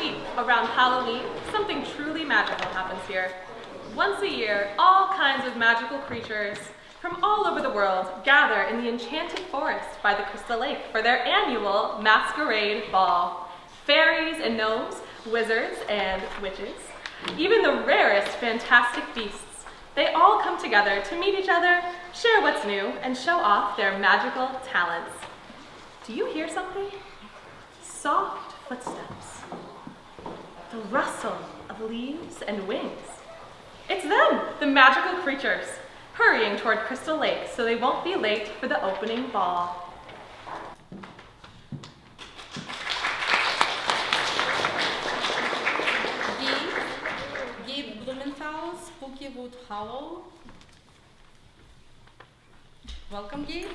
week around Halloween, something truly magical happens here. Once a year, all kinds of magical creatures from all over the world gather in the enchanted forest by the Crystal Lake for their annual masquerade ball. Fairies and gnomes, wizards and witches, even the rarest fantastic beasts, they all come together to meet each other, share what's new, and show off their magical talents. Do you hear something? Soft footsteps. The rustle of leaves and wings. It's them, the magical creatures, hurrying toward Crystal Lake so they won't be late for the opening ball. Bilingual, Spooky Wood Hollow. Welcome, Guy.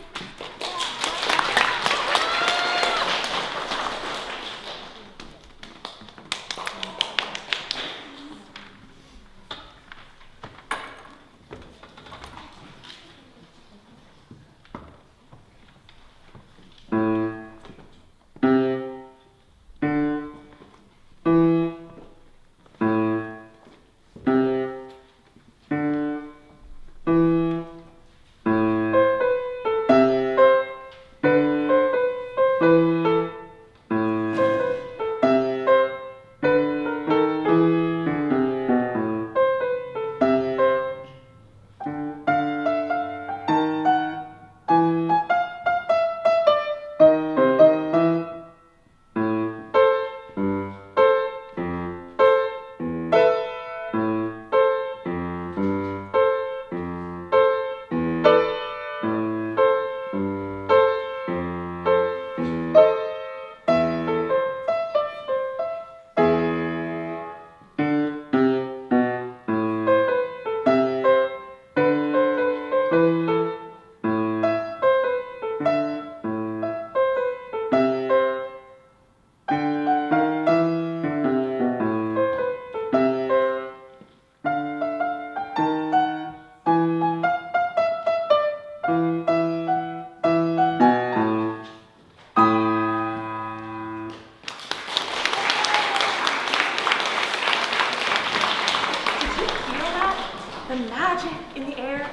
The magic in the air.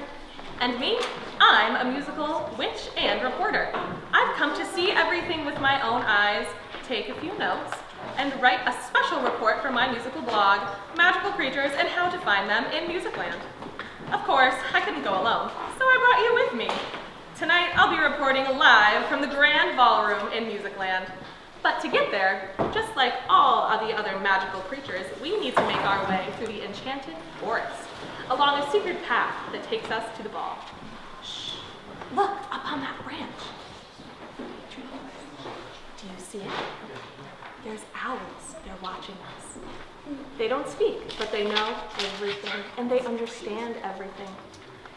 And me, I'm a musical witch and reporter. I've come to see everything with my own eyes, take a few notes, and write a special report for my musical blog, Magical Creatures and How to Find Them in Musicland. Of course, I couldn't go alone, so I brought you with me. Tonight, I'll be reporting live from the Grand Ballroom in Musicland. But to get there, just like all of the other magical creatures, we need to make our way through the enchanted forest, along a secret path that takes us to the ball. Shh, look up on that branch. Do you see it? There's owls, they're watching us. They don't speak, but they know everything, and they understand everything.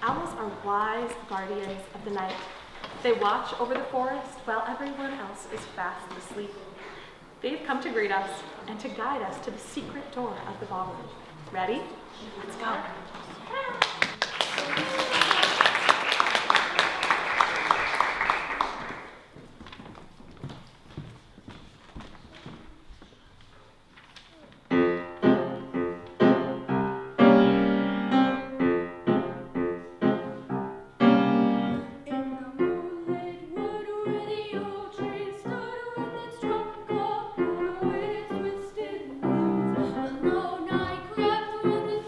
Owls are wise guardians of the night. They watch over the forest while everyone else is fast asleep. They've come to greet us and to guide us to the secret door of the ballroom. Ready? Let's go. Twisted moons, a low night crept through the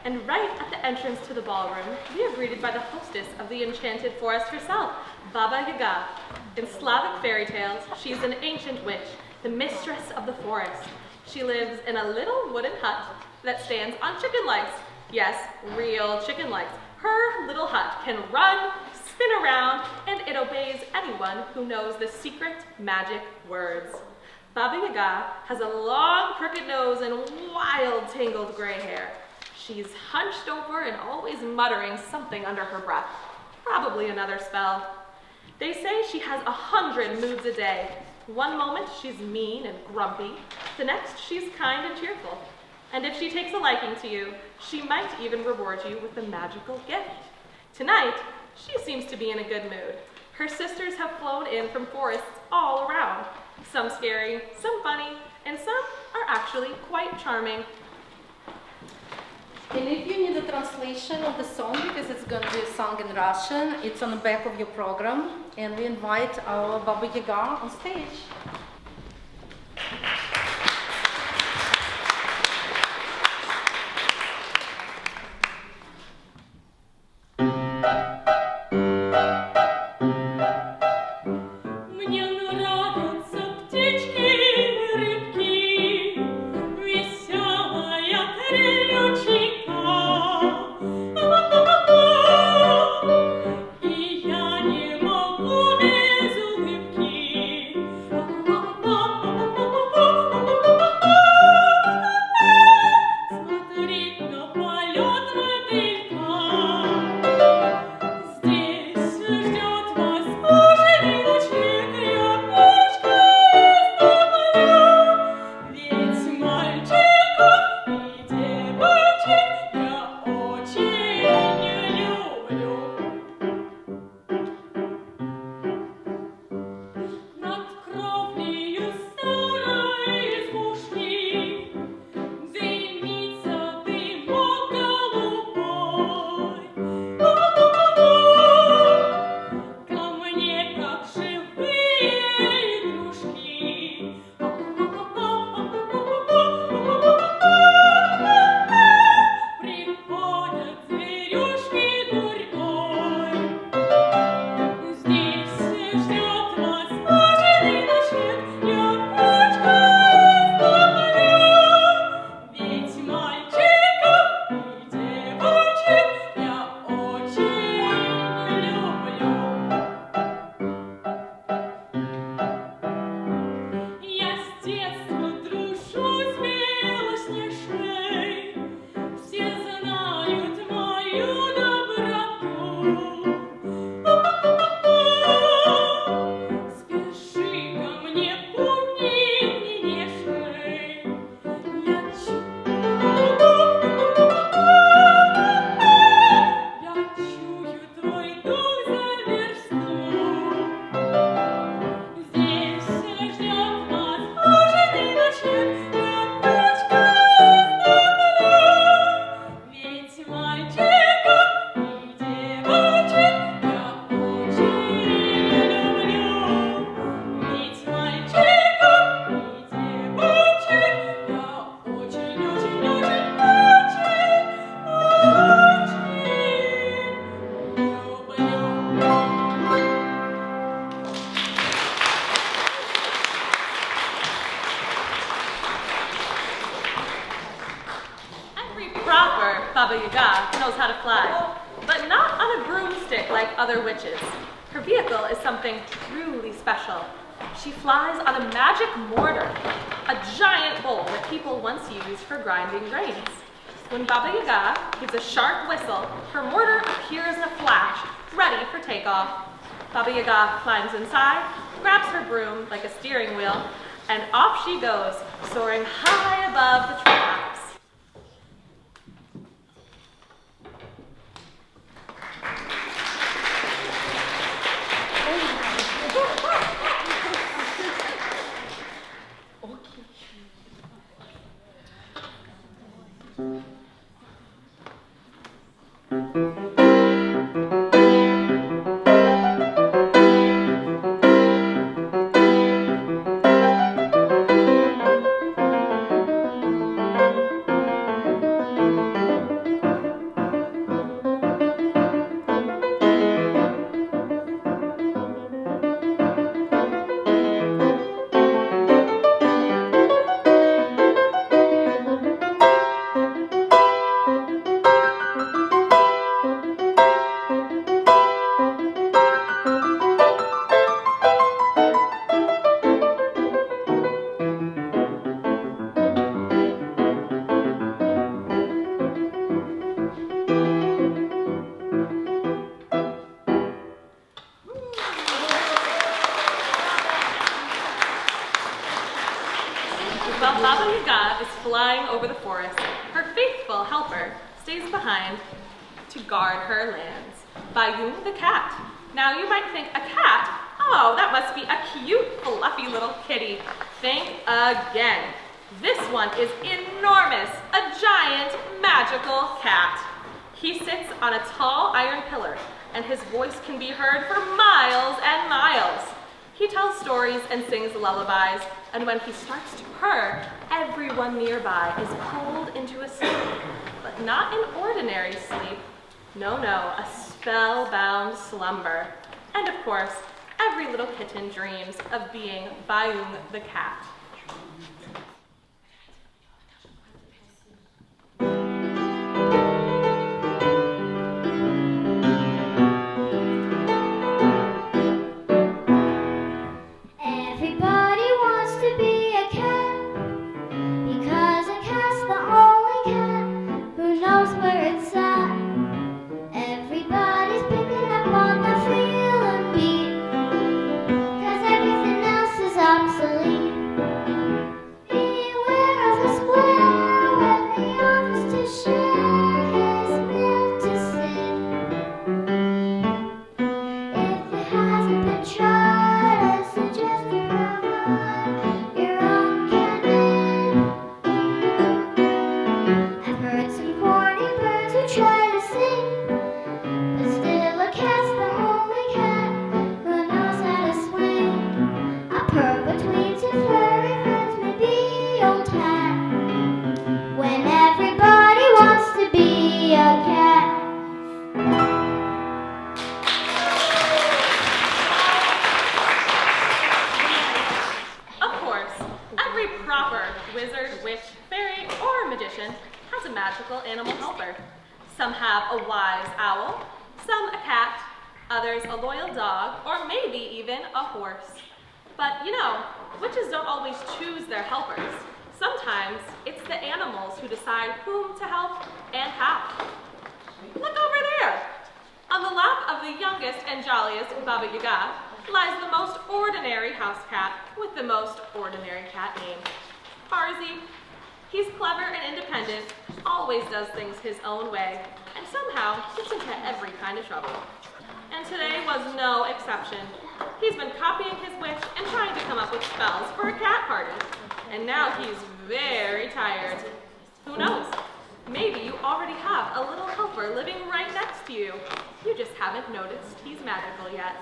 And right at the entrance to the ballroom, we are greeted by the hostess of the enchanted forest herself, Baba Yaga. In Slavic fairy tales, she is an ancient witch, the mistress of the forest. She lives in a little wooden hut that stands on chicken legs. Yes, real chicken legs. Her little hut can run, spin around, and it obeys anyone who knows the secret magic words. Baba Yaga has a long crooked nose and wild tangled gray hair. She's hunched over and always muttering something under her breath, probably another spell. They say she has 100 moods a day. One moment she's mean and grumpy, the next she's kind and cheerful. And if she takes a liking to you, she might even reward you with a magical gift. Tonight, she seems to be in a good mood. Her sisters have flown in from forests all around. Some scary, some funny, and some are actually quite charming. And if you need a translation of the song, because it's going to be sung in Russian, it's on the back of your program, and we invite our Baba Yaga on stage. Baba Yaga knows how to fly, but not on a broomstick like other witches. Her vehicle is something truly special. She flies on a magic mortar, a giant bowl that people once used for grinding grains. When Baba Yaga gives a sharp whistle, her mortar appears in a flash, ready for takeoff. Baba Yaga climbs inside, grabs her broom like a steering wheel, and off she goes, soaring high above the treetops. stays behind to guard her lands. Bayung the cat. Now you might think, a cat? Oh, that must be a cute, fluffy little kitty. Think again. This one is enormous, a giant, magical cat. He sits on a tall iron pillar, and his voice can be heard for miles and miles. He tells stories and sings lullabies, and when he starts to purr, everyone nearby is pulled into a sleep, but not an ordinary sleep. No, a spellbound slumber. And of course, every little kitten dreams of being Bayung the cat. Everybody wants to be a cat, because a cat's the only cat who knows where it's at. Everybody's picking up on the feel and beat, 'cause everything else is obsolete. Beware of a square when he offers to share his meal to sit. If it hasn't been tried, I suggest you provide your own cannon. I've heard some corny birds who try to sing, but still a cat's the only cat who knows how to swing. I purr between two furry friends, maybe old hat, when everybody wants to be a cat. Of course, every proper wizard, witch, fairy, or magician has a magical animal helper. Some have a wise owl, some a cat, others a loyal dog, or maybe even a horse. But you know, witches don't always choose their helpers. Sometimes it's the animals who decide whom to help and how. Look over there! On the lap of the youngest and jolliest Baba Yaga lies the most ordinary house cat with the most ordinary cat name, Farzi. He's clever and independent, always does things his own way, and somehow gets into every kind of trouble. And today was no exception. He's been copying his witch and trying to come up with spells for a cat party. And now he's very tired. Who knows? Maybe you already have a little helper living right next to you. You just haven't noticed he's magical yet.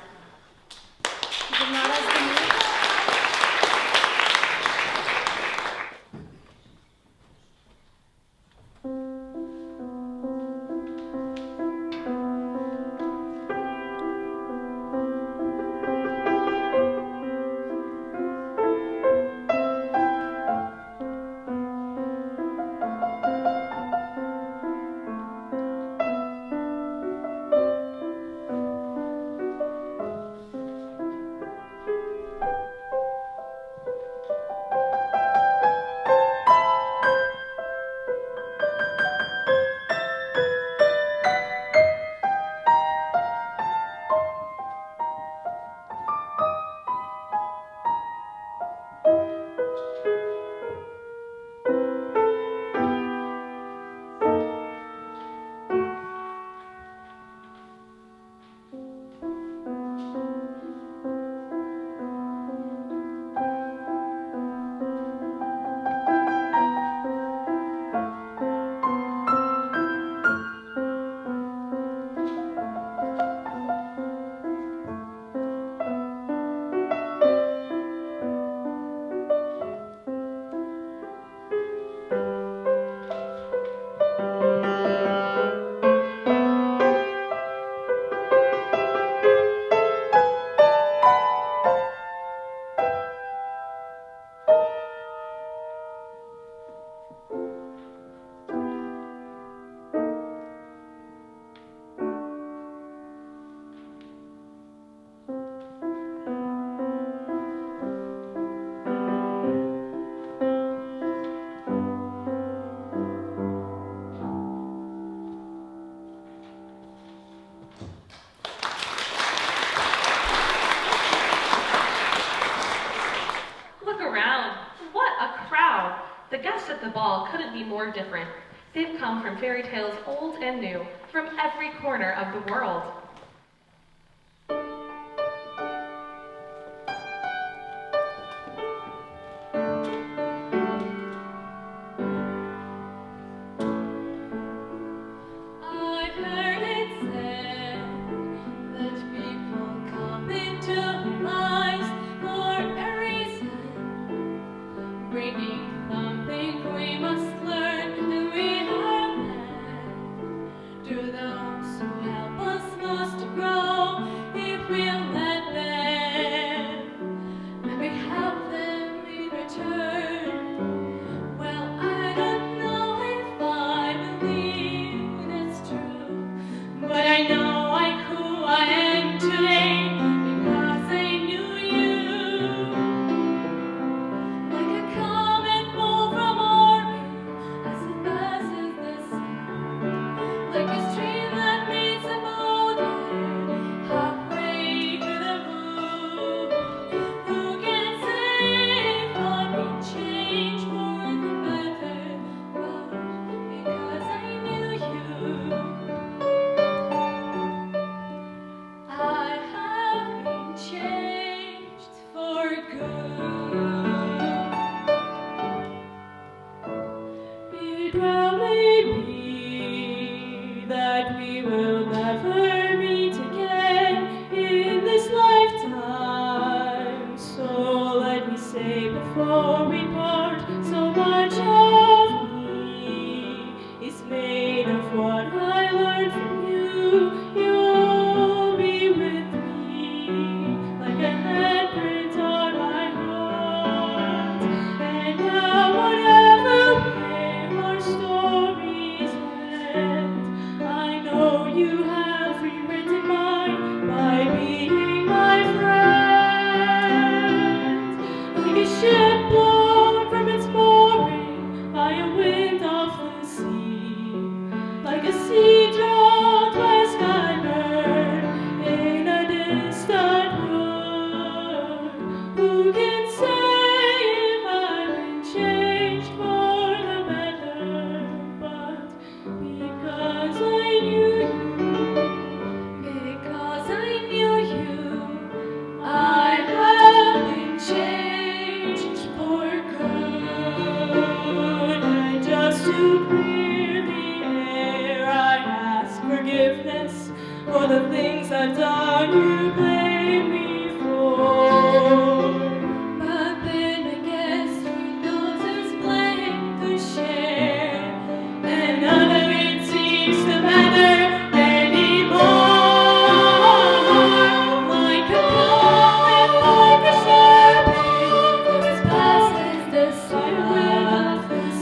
come from fairy tales old and new, from every corner of the world. I've heard it said that people come into lives for a reason, bringing something we must learn, and we are led to those who help us most to grow, if we'll let them, and we help them in return. Well, I don't know if I believe that's true, but I know who I am today because I knew you. Like a comet pulled from orbit as it passes the sun, like a stream that meets a boulder halfway through the moon. Who can say if I've been changed for the better? But because I knew you, I have been changed for good. It well may be that we will never meet again in this lifetime. So let me say before we part, so much of me is made of what I learned from you. You'll be with me like a handprint on my heart. And now whatever way our stories end, I know you have rewritten mine by being my friend. Like a ship blown from its mooring by a wind off the sea, like a sea dropped by a skybird in a distant wood. Who can say if I've been changed for the better? But because I knew you, because I knew you, I have been changed for good. And just to clear the air, I ask forgiveness for the things I've done you blame me for. But then I guess who knows who's blame to share, and none of it seems to matter anymore. Like a poet, like a sharpie that passes the sun,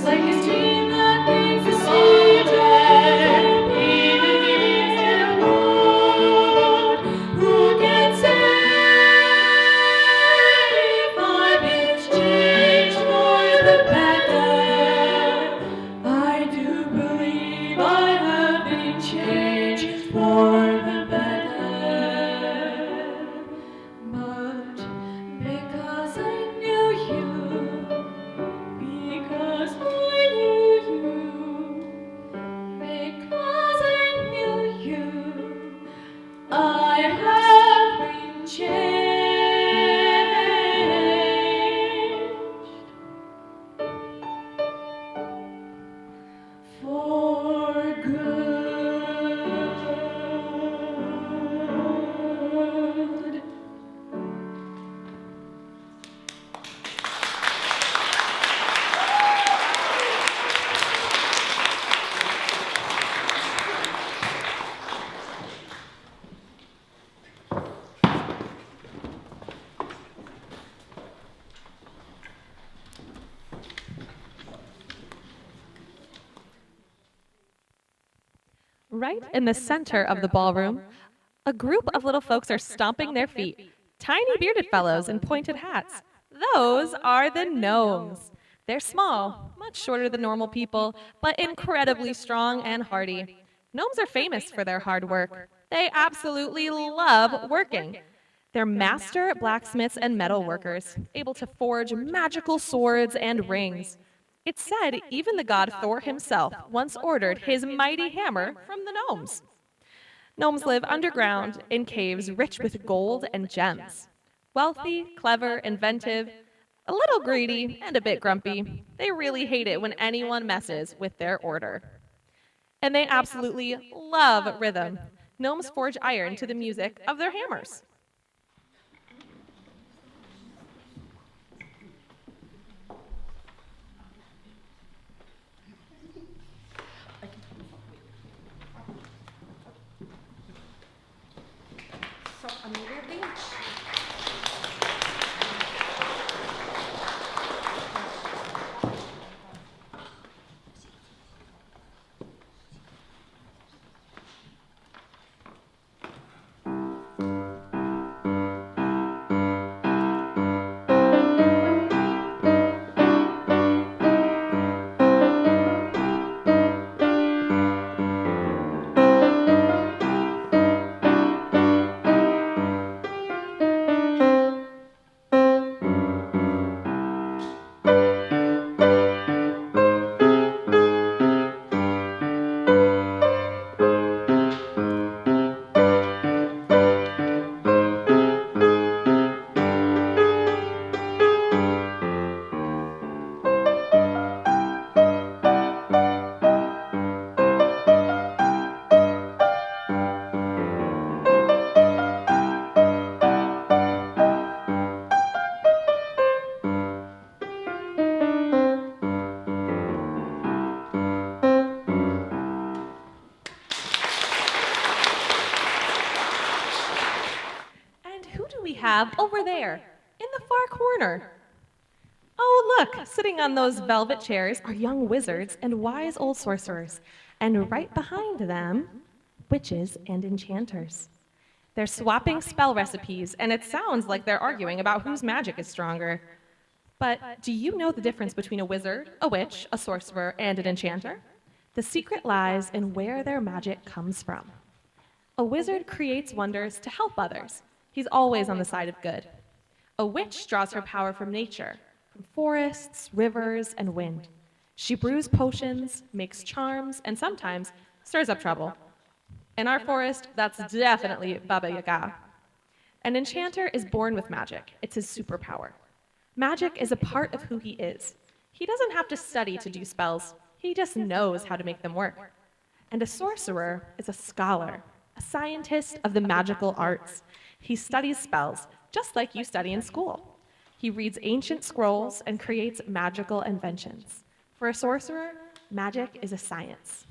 like a stream that makes a sea drown in a distant wood. Who can say if I've been changed for the better? I do believe I have been changed for the better. But because I knew you, because I knew you, because I knew you, I have been changed for good. Right in the center of the ballroom, a group of little folks are stomping their feet. Tiny bearded fellows in pointed hats. Those are the gnomes. They're small, much shorter than normal people, but incredibly strong and hardy. Gnomes are famous for their hard work. They absolutely love working. They're master blacksmiths and metal workers, able to forge magical swords and rings. It's said even the god Thor himself once ordered his mighty hammer from the gnomes. Gnomes live underground in caves rich with gold and gems. Wealthy, clever, inventive, a little greedy, and a bit grumpy, they really hate it when anyone messes with their order. And they absolutely love rhythm. Gnomes forge iron to the music of their hammers. So, immediately. And who do we have over there in the far corner? Oh, look, sitting on those velvet chairs are young wizards and wise old sorcerers, and right behind them, witches and enchanters. They're swapping spell recipes, and it sounds like they're arguing about whose magic is stronger. But do you know the difference between a wizard, a witch, a sorcerer, and an enchanter? The secret lies in where their magic comes from. A wizard creates wonders to help others. He's always on the side of good. A witch draws her power from nature, from forests, rivers, and wind. She brews potions, makes charms, and sometimes stirs up trouble. In our forest, that's definitely Baba Yaga. An enchanter is born with magic. It's his superpower. Magic is a part of who he is. He doesn't have to study to do spells. He just knows how to make them work. And a sorcerer is a scholar, a scientist of the magical arts. He studies spells, just like you study in school. He reads ancient scrolls and creates magical inventions. For a sorcerer, magic is a science.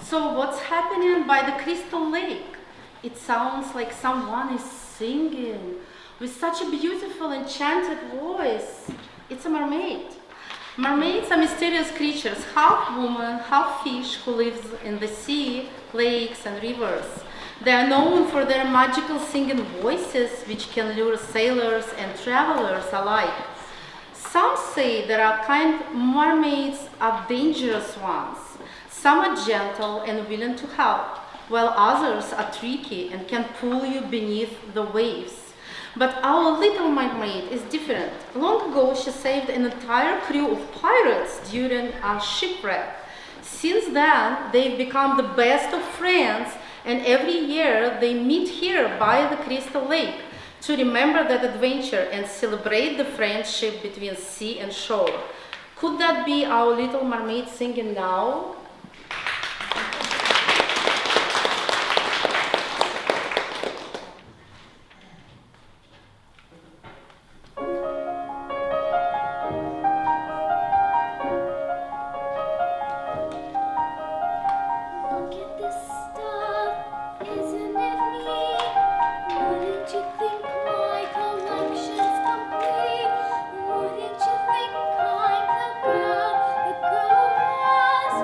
So what's happening by the Crystal Lake? It sounds like someone is singing with such a beautiful enchanted voice. It's a mermaid. Mermaids are mysterious creatures, half woman, half fish, who lives in the sea, lakes and rivers. They are known for their magical singing voices, which can lure sailors and travelers alike. Some say there are kind mermaids are dangerous ones. Some are gentle and willing to help, while others are tricky and can pull you beneath the waves. But our little mermaid is different. Long ago, she saved an entire crew of pirates during a shipwreck. Since then, they've become the best of friends, and every year they meet here by the Crystal Lake to remember that adventure and celebrate the friendship between sea and shore. Could that be our little mermaid singing now? Look at this stuff, isn't it neat? Wouldn't you think my collection's complete? Wouldn't you think I'm the girl has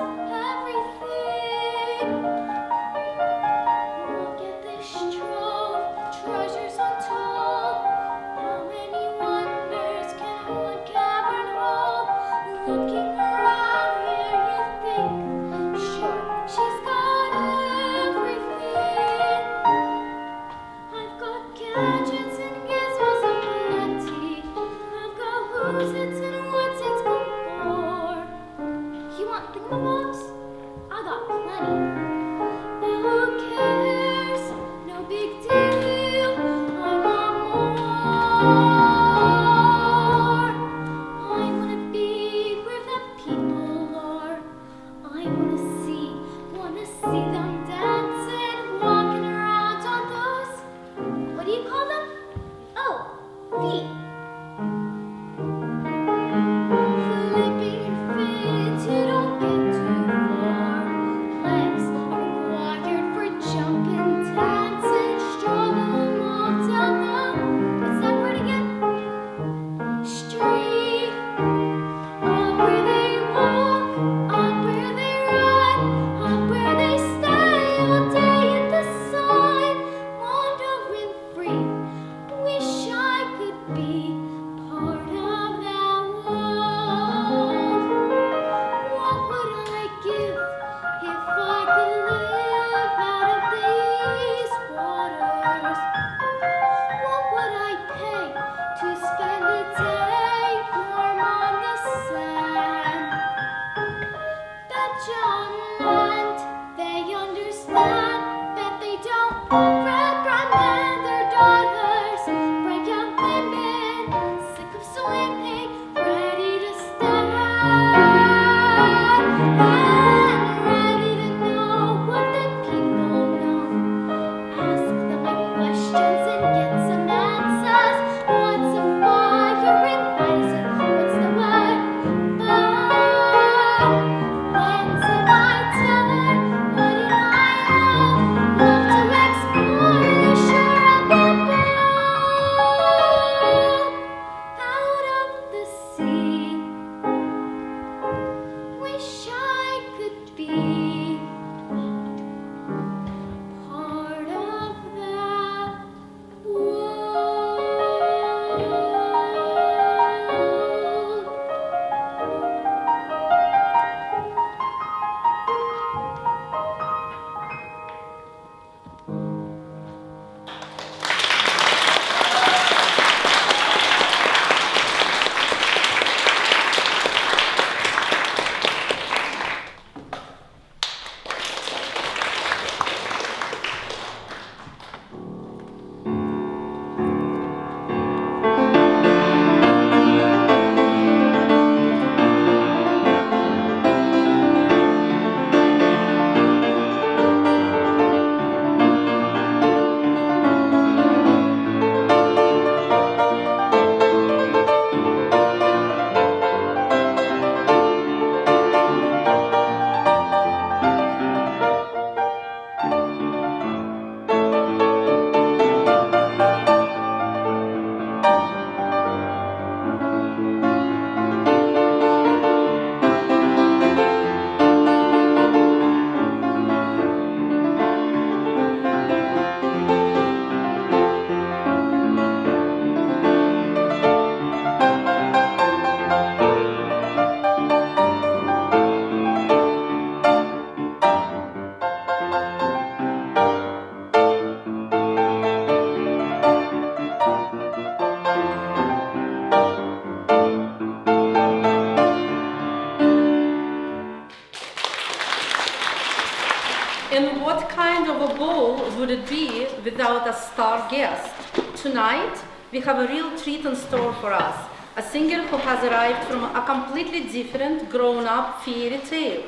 And what kind of a ball would it be without a star guest? Tonight, we have a real treat in store for us. A singer who has arrived from a completely different grown-up fairy tale.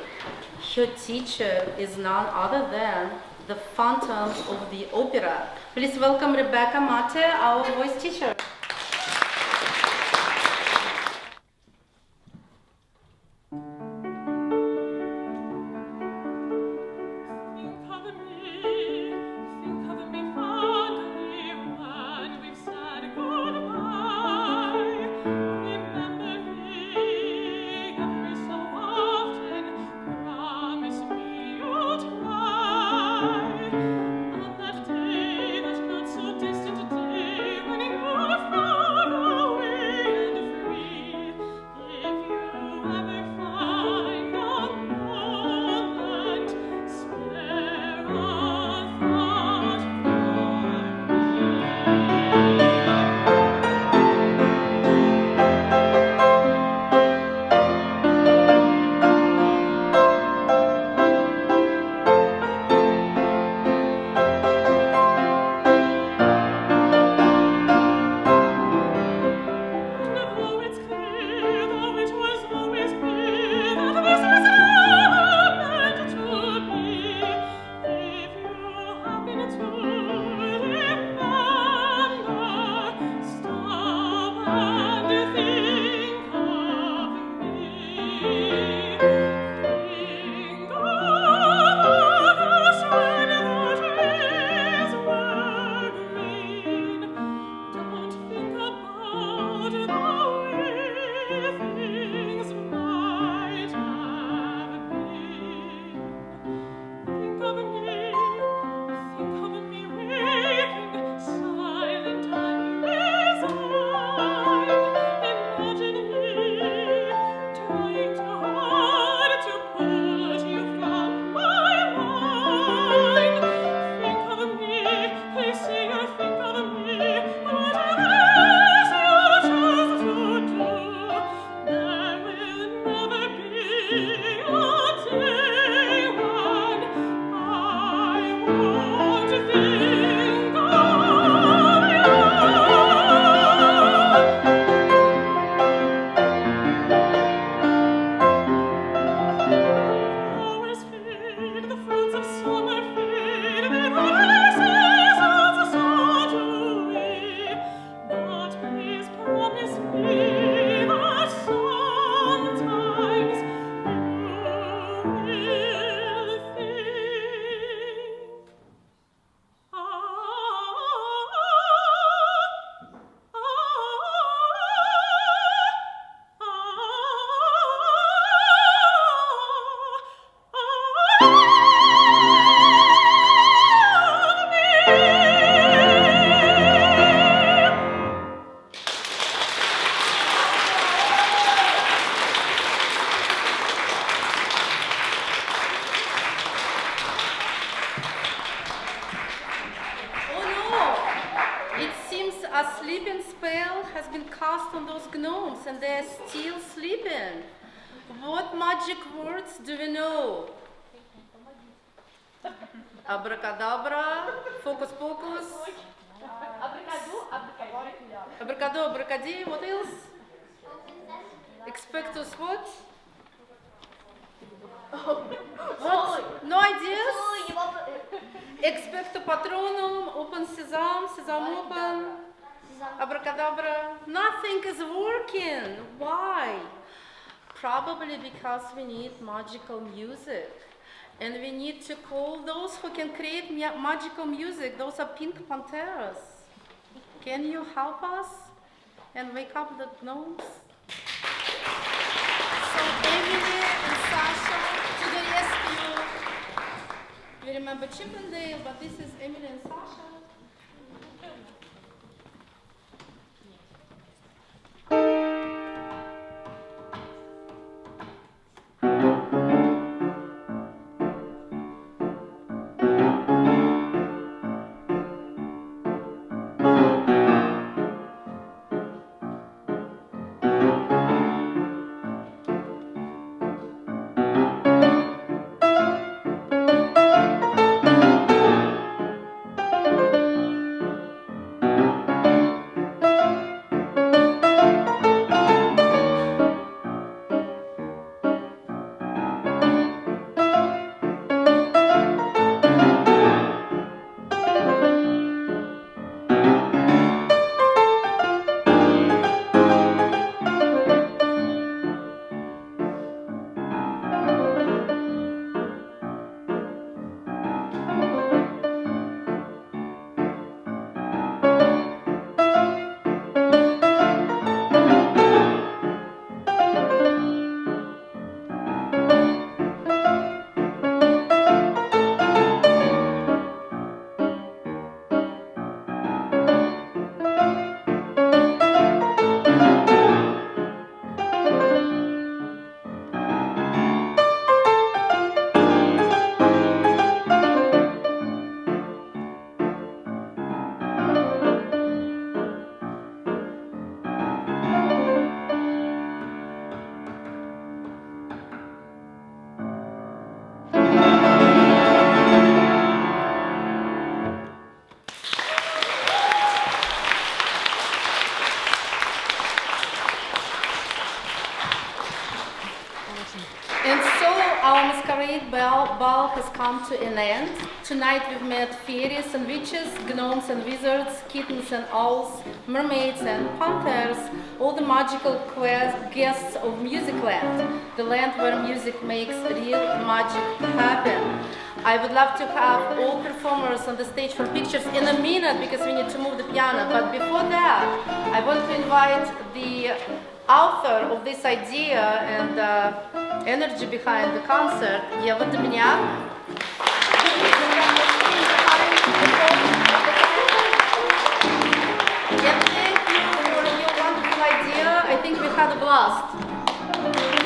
Her teacher is none other than the Phantom of the Opera. Please welcome Rebecca Mate, our voice teacher. And they're still sleeping. What magic words do we know? Abracadabra, focus pocus. Abracado, abracadi, what else? Expectus what? What? No ideas? Expecto patronum, open sesame, sesame open. Abracadabra, nothing is working. Why? Probably because we need magical music. And we need to call those who can create magical music. Those are pink panteras. Can you help us and wake up the gnomes? So Emily and Sasha to the rescue. You remember Chip and Dale, but this is Emily and Sasha. And so our masquerade ball has come to an end. Tonight we've met fairies and witches, gnomes and wizards, kittens and owls, mermaids and panthers, all the magical guests of Musicland, the land where music makes real magic happen. I would love to have all performers on the stage for pictures in a minute because we need to move the piano. But before that, I want to invite the author of this idea and energy behind the concert, Ева Dominiak. And thank you for your wonderful idea. I think we had a blast.